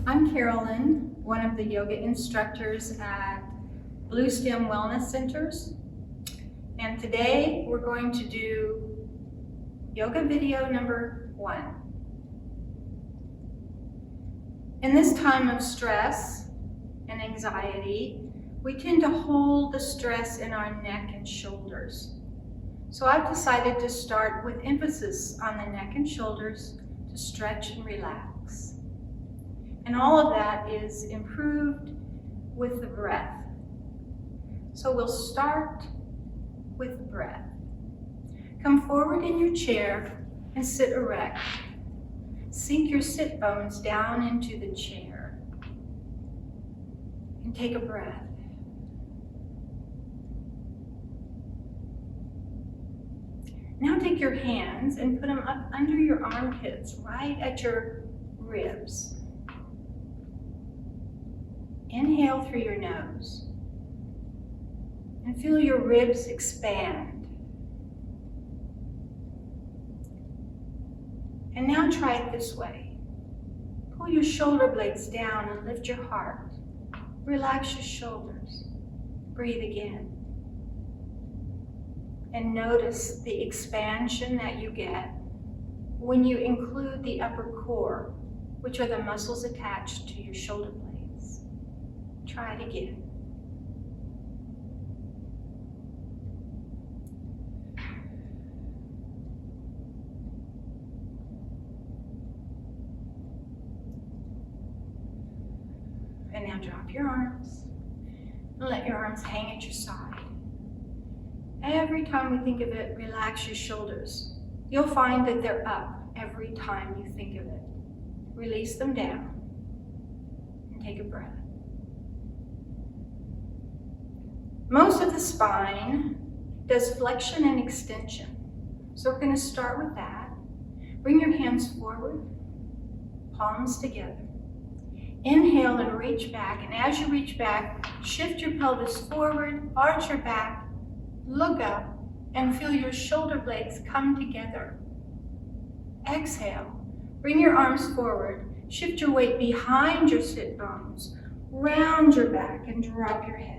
I'm Carolyn, one of the yoga instructors at Bluestem Wellness Centers. And today we're going to do yoga video number 1. In this time of stress and anxiety, we tend to hold the stress in our neck and shoulders. So I've decided to start with emphasis on the neck and shoulders to stretch and relax. And all of that is improved with the breath. So we'll start with the breath. Come forward in your chair and sit erect. Sink your sit bones down into the chair and take a breath. Now take your hands and put them up under your armpits, right at your ribs. Inhale through your nose and feel your ribs expand. And now try it this way. Pull your shoulder blades down and lift your heart. Relax your shoulders. Breathe again. And notice the expansion that you get when you include the upper core, which are the muscles attached to your shoulder blades. Try it again. And now drop your arms and let your arms hang at your side. Every time we think of it, relax your shoulders. You'll find that they're up every time you think of it. Release them down and take a breath. Most of the spine does flexion and extension. So we're going to start with that. Bring your hands forward, palms together. Inhale and reach back. And as you reach back, shift your pelvis forward, arch your back, look up, and feel your shoulder blades come together. Exhale. Bring your arms forward. Shift your weight behind your sit bones. Round your back and drop your head.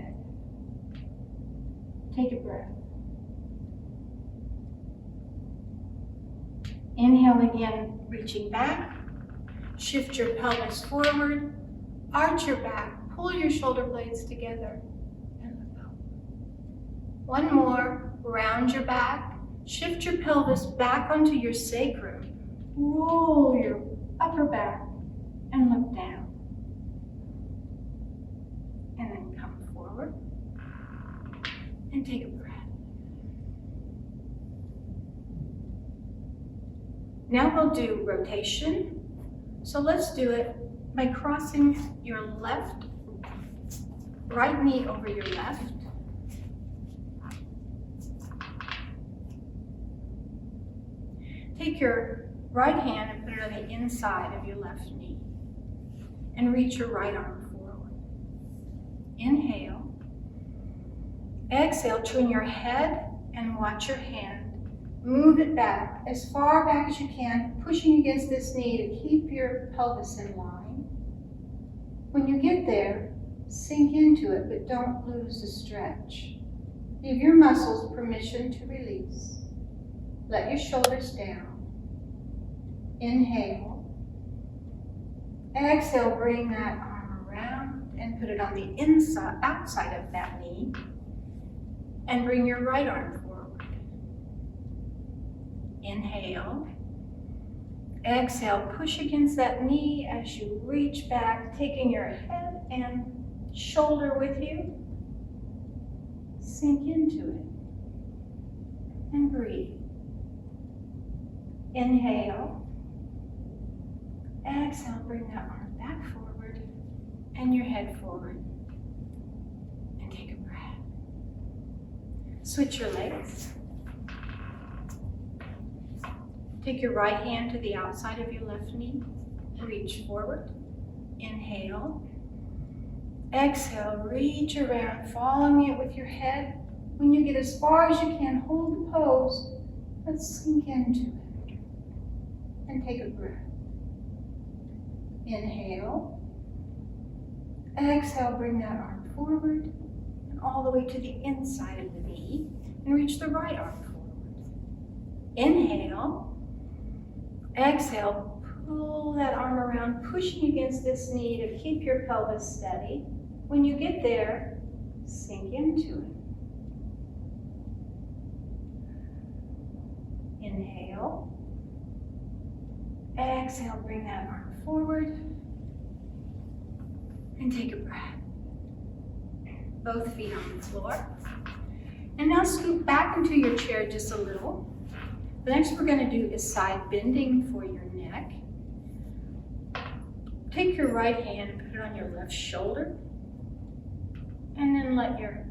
Take a breath. Inhale again, reaching back. Shift your pelvis forward. Arch your back. Pull your shoulder blades together. One more, round your back, shift your pelvis back onto your sacrum, roll your upper back and look down. And then come forward and take a breath. Now we'll do rotation. So let's do it by crossing your right knee over your left. Take your right hand and put it on the inside of your left knee and reach your right arm forward. Inhale. Exhale, turn your head and watch your hand. Move it back as far back as you can, pushing against this knee to keep your pelvis in line. When you get there, sink into it, but don't lose the stretch. Give your muscles permission to release. Let your shoulders down. Inhale. Exhale, bring that arm around and put it on the outside of that knee. And bring your right arm forward. Inhale. Exhale, push against that knee as you reach back, taking your head and shoulder with you. Sink into it. And breathe. Inhale. Exhale, bring that arm back forward and your head forward. And take a breath. Switch your legs. Take your right hand to the outside of your left knee. Reach forward. Inhale. Exhale, reach around, following it with your head. When you get as far as you can, hold the pose. Let's sink into it. And take a breath. Inhale. Exhale, bring that arm forward and all the way to the inside of the knee and reach the right arm forward. Inhale. Exhale, pull that arm around, pushing against this knee to keep your pelvis steady. When you get there, sink into it. Inhale. Exhale, bring that arm forward. And take a breath. Both feet on the floor. And now scoot back into your chair just a little. The next we're going to do is side bending for your neck. Take your right hand and put it on your left shoulder. And then let your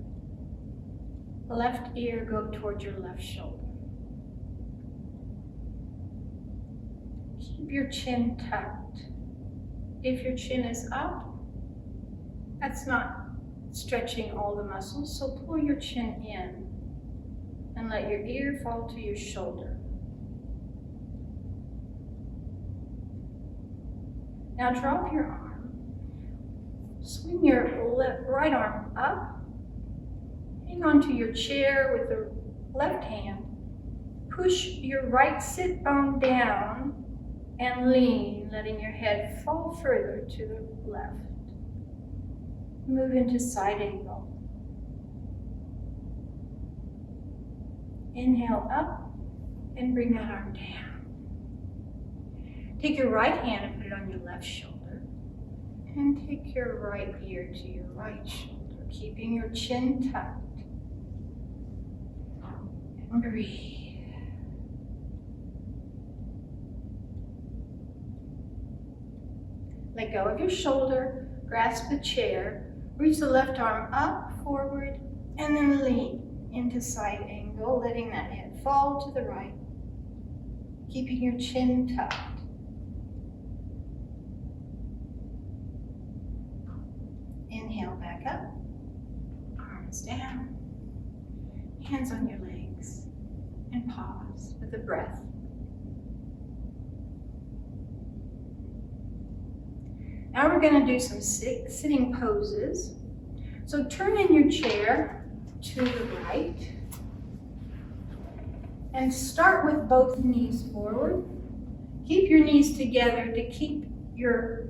left ear go towards your left shoulder. Keep your chin tucked. If your chin is up, that's not stretching all the muscles, so pull your chin in and let your ear fall to your shoulder. Now drop your arm. Swing your right arm up. Hang onto your chair with the left hand. Push your right sit bone down and lean, letting your head fall further to the left. Move into side angle. Inhale up and bring that arm down. Take your right hand and put it on your left shoulder. And take your right ear to your right shoulder, keeping your chin tucked. And breathe. Let go of your shoulder, grasp the chair, reach the left arm up, forward, and then lean into side angle, letting that head fall to the right, keeping your chin tucked. Inhale back up, arms down, hands on your legs, and pause with a breath. Now we're going to do some sitting poses. So turn in your chair to the right and start with both knees forward. Keep your knees together to keep your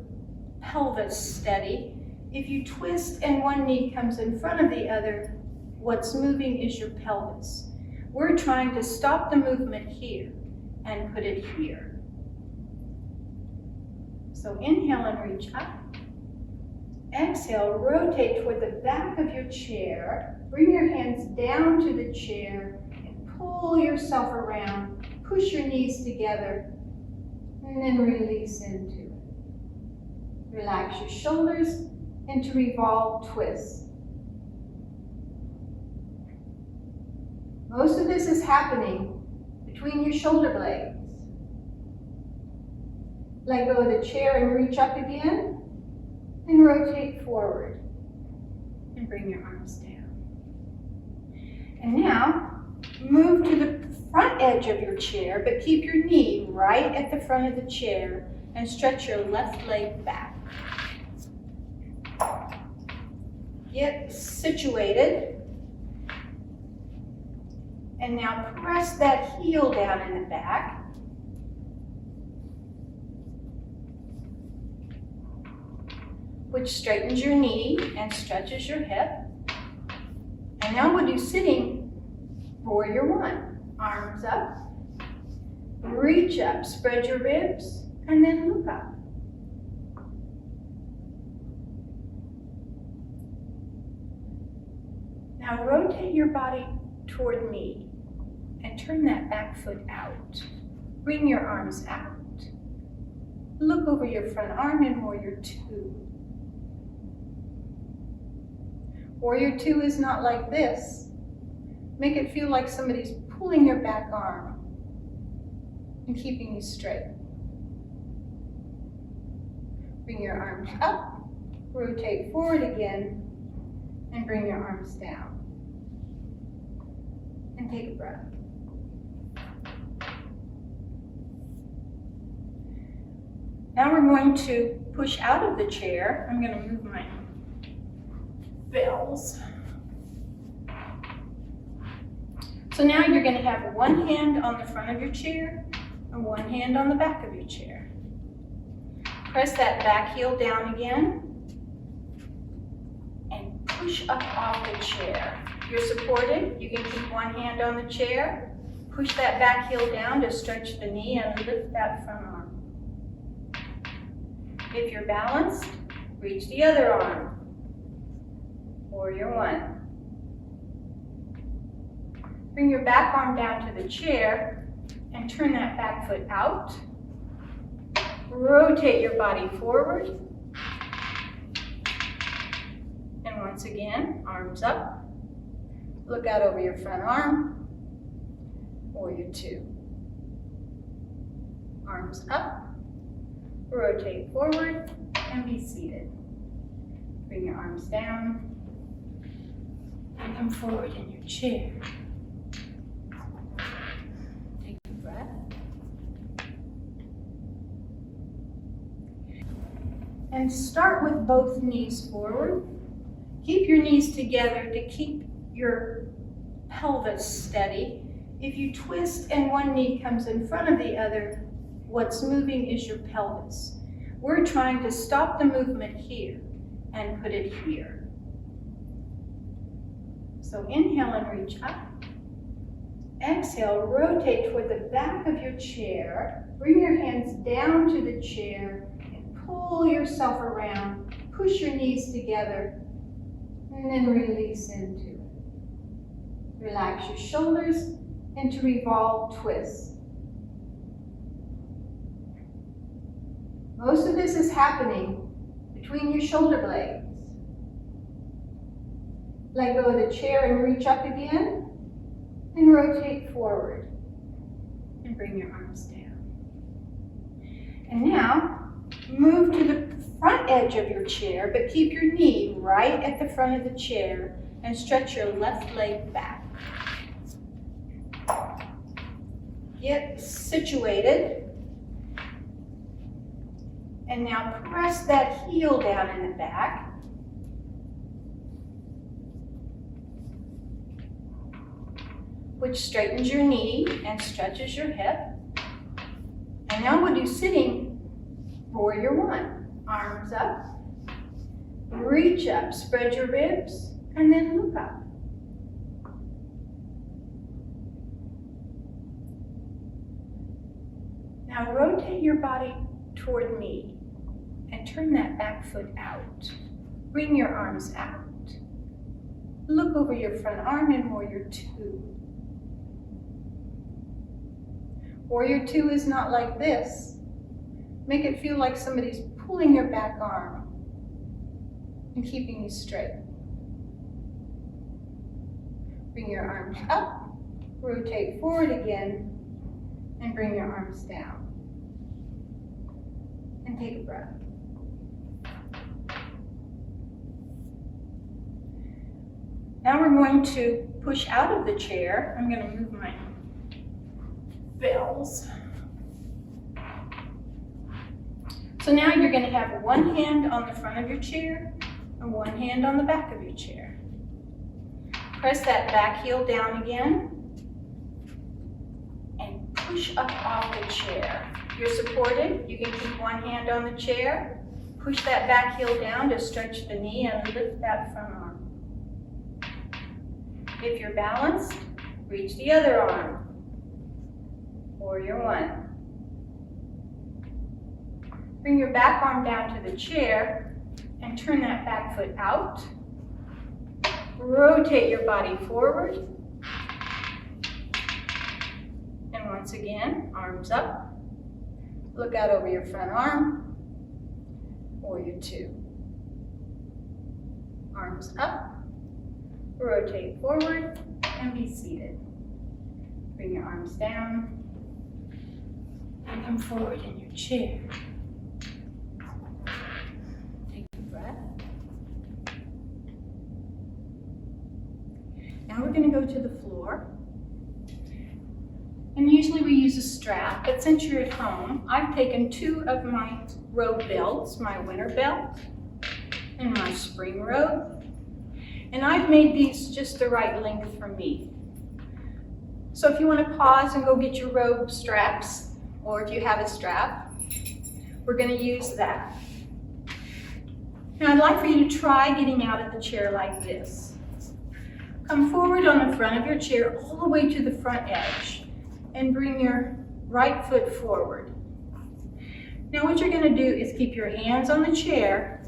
pelvis steady. If you twist and one knee comes in front of the other, what's moving is your pelvis. We're trying to stop the movement here and put it here. So inhale and reach up. Exhale, rotate toward the back of your chair. Bring your hands down to the chair and pull yourself around. Push your knees together and then release into it. Relax your shoulders into revolve twist. Most of this is happening between your shoulder blades. Let go of the chair and reach up again, and rotate forward, and bring your arms down. And now, move to the front edge of your chair, but keep your knee right at the front of the chair, and stretch your left leg back. Get situated, and now press that heel down in the back. Which straightens your knee and stretches your hip. And now we'll do sitting warrior one. Arms up, reach up, spread your ribs, and then look up. Now rotate your body toward me and turn that back foot out. Bring your arms out. Look over your front arm in warrior two. Warrior two is not like this. Make it feel like somebody's pulling your back arm and keeping you straight. Bring your arms up, rotate forward again, and bring your arms down. And take a breath. Now we're going to push out of the chair. I'm going to move my bells. So now you're going to have one hand on the front of your chair and one hand on the back of your chair. Press that back heel down again and push up off the chair. You're supported. You can keep one hand on the chair. Push that back heel down to stretch the knee and lift that front arm. If you're balanced, reach the other arm. Warrior one. Bring your back arm down to the chair and turn that back foot out. Rotate your body forward. And once again, arms up. Look out over your front arm. Warrior two. Arms up. Rotate forward and be seated. Bring your arms down and come forward in your chair. Take a breath. And start with both knees forward. Keep your knees together to keep your pelvis steady. If you twist and one knee comes in front of the other, what's moving is your pelvis. We're trying to stop the movement here and put it here. So inhale and reach up. Exhale, rotate toward the back of your chair. Bring your hands down to the chair and pull yourself around. Push your knees together and then release into it. Relax your shoulders into revolve twist. Most of this is happening between your shoulder blades. Let go of the chair and reach up again and rotate forward and bring your arms down. And now move to the front edge of your chair, but keep your knee right at the front of the chair and stretch your left leg back. Get situated. And now press that heel down in the back. Which straightens your knee and stretches your hip. And now we'll do sitting warrior one. Arms up. Reach up, spread your ribs, and then look up. Now rotate your body toward me and turn that back foot out. Bring your arms out. Look over your front arm in warrior two. Warrior two is not like this. Make it feel like somebody's pulling your back arm and keeping you straight. Bring your arms up, rotate forward again, and bring your arms down. And take a breath. Now we're going to push out of the chair. I'm going to move my bells. So now you're going to have one hand on the front of your chair and one hand on the back of your chair. Press that back heel down again and push up off the chair. You're supported. You can keep one hand on the chair. Push that back heel down to stretch the knee and lift that front arm. If you're balanced, reach the other arm. Warrior one. Bring your back arm down to the chair and turn that back foot out. Rotate your body forward. And once again, arms up. Look out over your front arm. Warrior two. Arms up. Rotate forward and be seated. Bring your arms down and come forward in your chair. Take a breath. Now we're going to go to the floor. And usually we use a strap, but since you're at home, I've taken two of my robe belts, my winter belt and my spring robe, And I've made these just the right length for me. So if you want to pause and go get your robe straps, or if you have a strap, we're going to use that. Now I'd like for you to try getting out of the chair like this. Come forward on the front of your chair all the way to the front edge and bring your right foot forward. Now what you're going to do is keep your hands on the chair,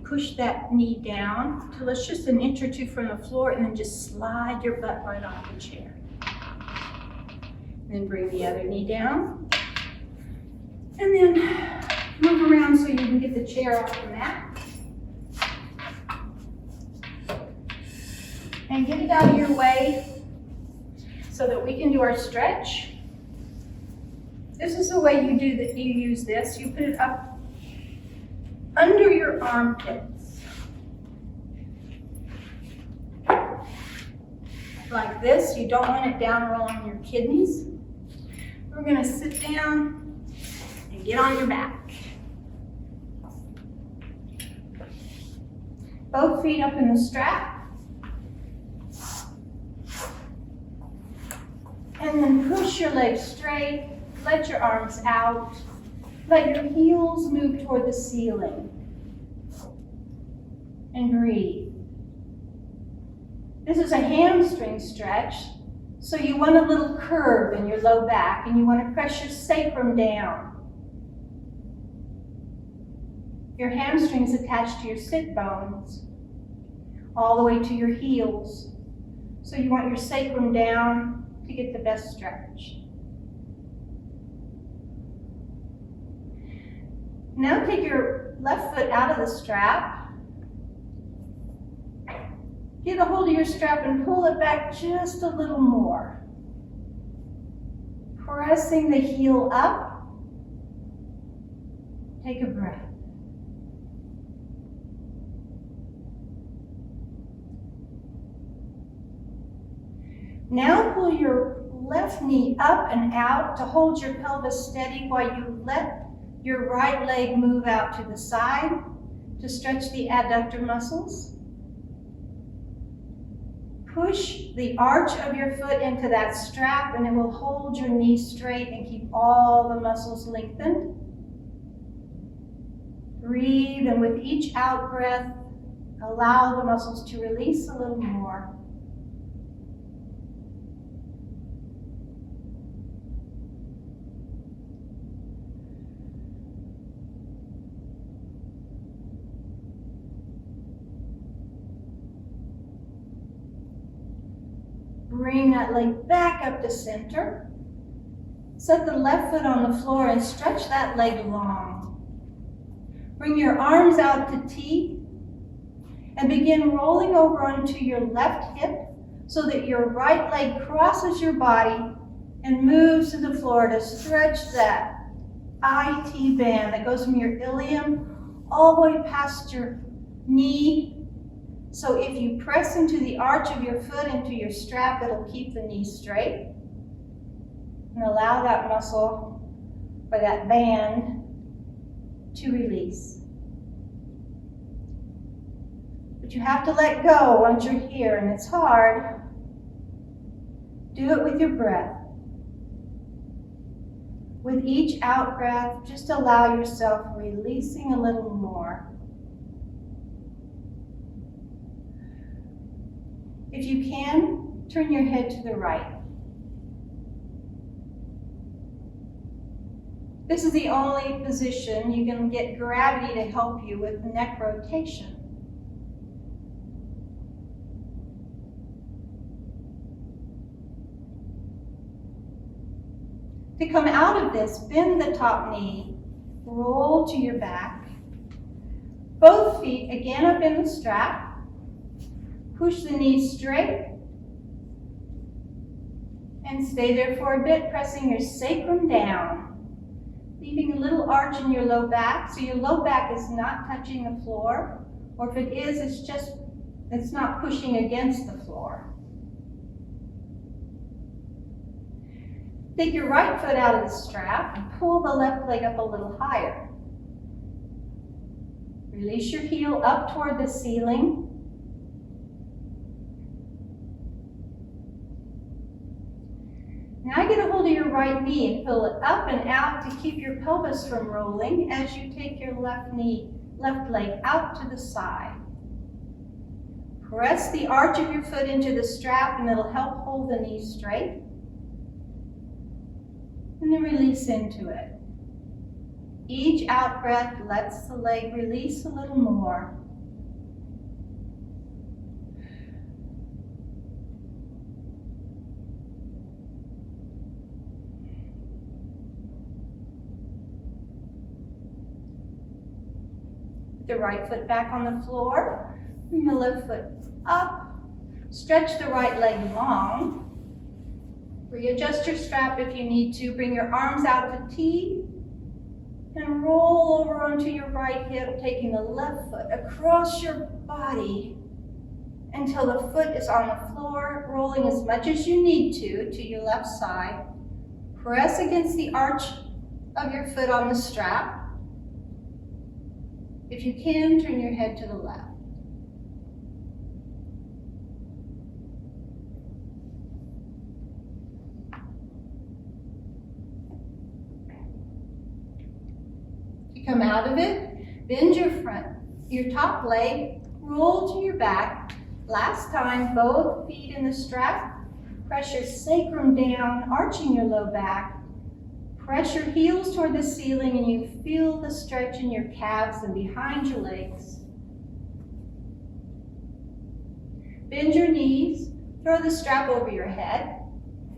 push that knee down till it's just an inch or two from the floor, and then just slide your butt right off the chair. Then bring the other knee down, and then move around so you can get the chair off the mat. And get it out of your way so that we can do our stretch. This is the way you use this. You put it up under your armpits. Like this. You don't want it down or on your kidneys. We're going to sit down and get on your back. Both feet up in the strap. And then push your legs straight, let your arms out, let your heels move toward the ceiling, and breathe. This is a hamstring stretch, so you want a little curve in your low back, and you want to press your sacrum down. Your hamstrings attached to your sit bones, all the way to your heels, so you want your sacrum down to get the best stretch. Now take your left foot out of the strap. Get a hold of your strap and pull it back just a little more. Pressing the heel up. Take a breath. Now pull your left knee up and out to hold your pelvis steady while you let your right leg move out to the side to stretch the adductor muscles. Push the arch of your foot into that strap and it will hold your knee straight and keep all the muscles lengthened. Breathe, and with each out breath, allow the muscles to release a little more. Bring that leg back up to center. Set the left foot on the floor and stretch that leg long. Bring your arms out to T and begin rolling over onto your left hip so that your right leg crosses your body and moves to the floor to stretch that IT band that goes from your ilium all the way past your knee. So if you press into the arch of your foot into your strap, it'll keep the knee straight. And allow that muscle, or that band, to release. But you have to let go once you're here, and it's hard. Do it with your breath. With each out breath, just allow yourself releasing a little more. If you can, turn your head to the right. This is the only position you can get gravity to help you with neck rotation. To come out of this, bend the top knee, roll to your back. Both feet again up in the strap. Push the knees straight and stay there for a bit, pressing your sacrum down, leaving a little arch in your low back, so your low back is not touching the floor, or if it is, it's not pushing against the floor. Take your right foot out of the strap and pull the left leg up a little higher. Release your heel up toward the ceiling. Now get a hold of your right knee and pull it up and out to keep your pelvis from rolling as you take your left leg out to the side. Press the arch of your foot into the strap and it'll help hold the knee straight. And then release into it. Each out breath lets the leg release a little more. The right foot back on the floor, bring the left foot up, stretch the right leg long, readjust your strap if you need to, bring your arms out to T, and roll over onto your right hip, taking the left foot across your body until the foot is on the floor, rolling as much as you need to your left side. Press against the arch of your foot on the strap. If you can, turn your head to the left. You come out of it, bend your top leg, roll to your back. Last time, both feet in the strap. Press your sacrum down, arching your low back. Press your heels toward the ceiling and you feel the stretch in your calves and behind your legs. Bend your knees, throw the strap over your head,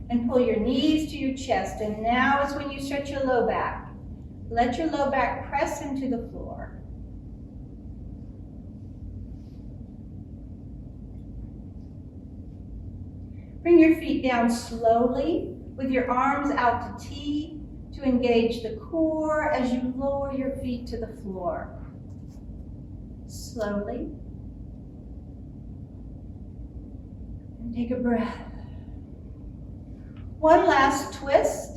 and pull your knees to your chest. And now is when you stretch your low back. Let your low back press into the floor. Bring your feet down slowly with your arms out to T to engage the core as you lower your feet to the floor. Slowly. And take a breath. One last twist.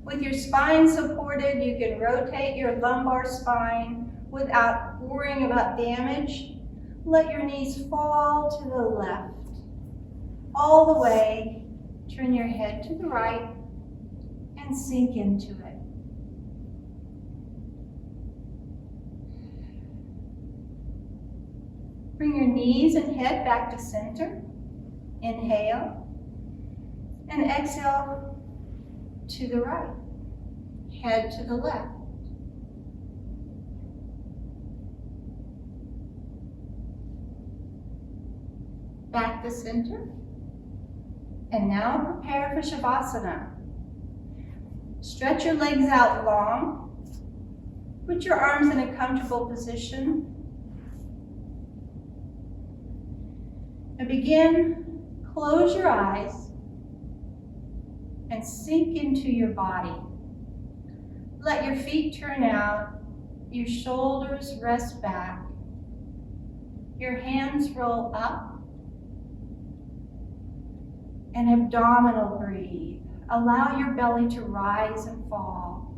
With your spine supported, you can rotate your lumbar spine without worrying about damage. Let your knees fall to the left. All the way, turn your head to the right and sink into it. Bring your knees and head back to center. Inhale and exhale to the right, head to the left. Back to center. And now prepare for Shavasana. Stretch your legs out long. Put your arms in a comfortable position. And begin, close your eyes and sink into your body. Let your feet turn out, your shoulders rest back, your hands roll up, and abdominal breathe. Allow your belly to rise and fall.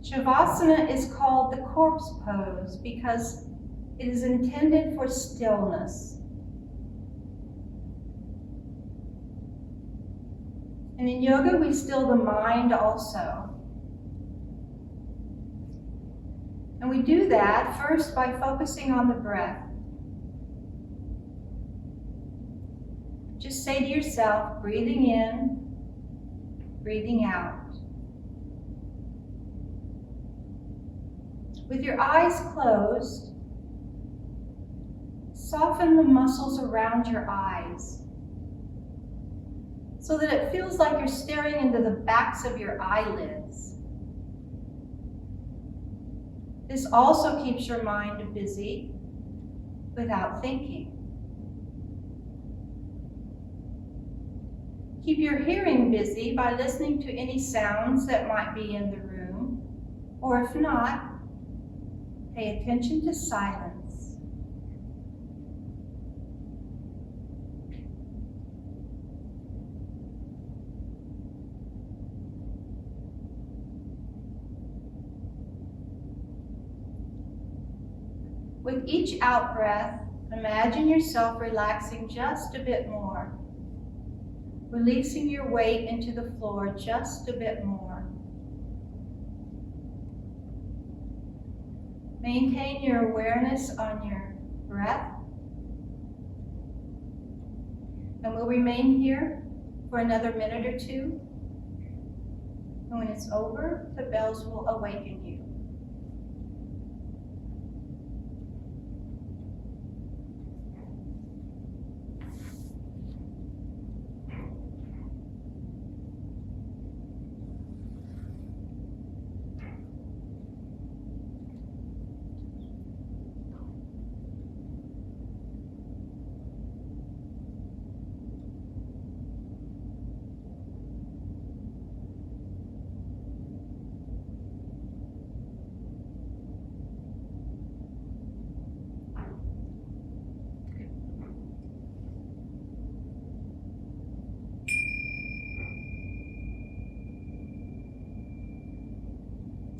Shavasana is called the corpse pose because it is intended for stillness. And in yoga, we still the mind also. And we do that first by focusing on the breath. Just say to yourself, breathing in, breathing out. With your eyes closed, soften the muscles around your eyes so that it feels like you're staring into the backs of your eyelids. This also keeps your mind busy without thinking. Keep your hearing busy by listening to any sounds that might be in the room, or if not, pay attention to silence. With each out breath, Imagine yourself relaxing just a bit more, releasing your weight into the floor just a bit more. Maintain your awareness on your breath, and we'll remain here for another minute or two. And when it's over, the bells will awaken you.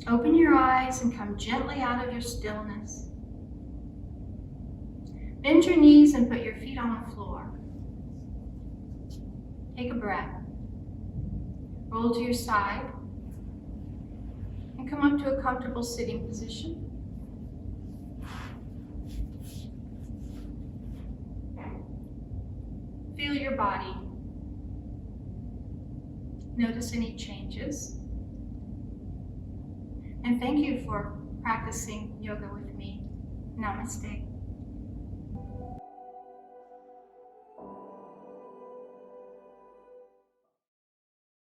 Open your eyes and come gently out of your stillness. Bend your knees and put your feet on the floor. Take a breath. Roll to your side and come up to a comfortable sitting position. Feel your body. Notice any changes. And thank you for practicing yoga with me. Namaste.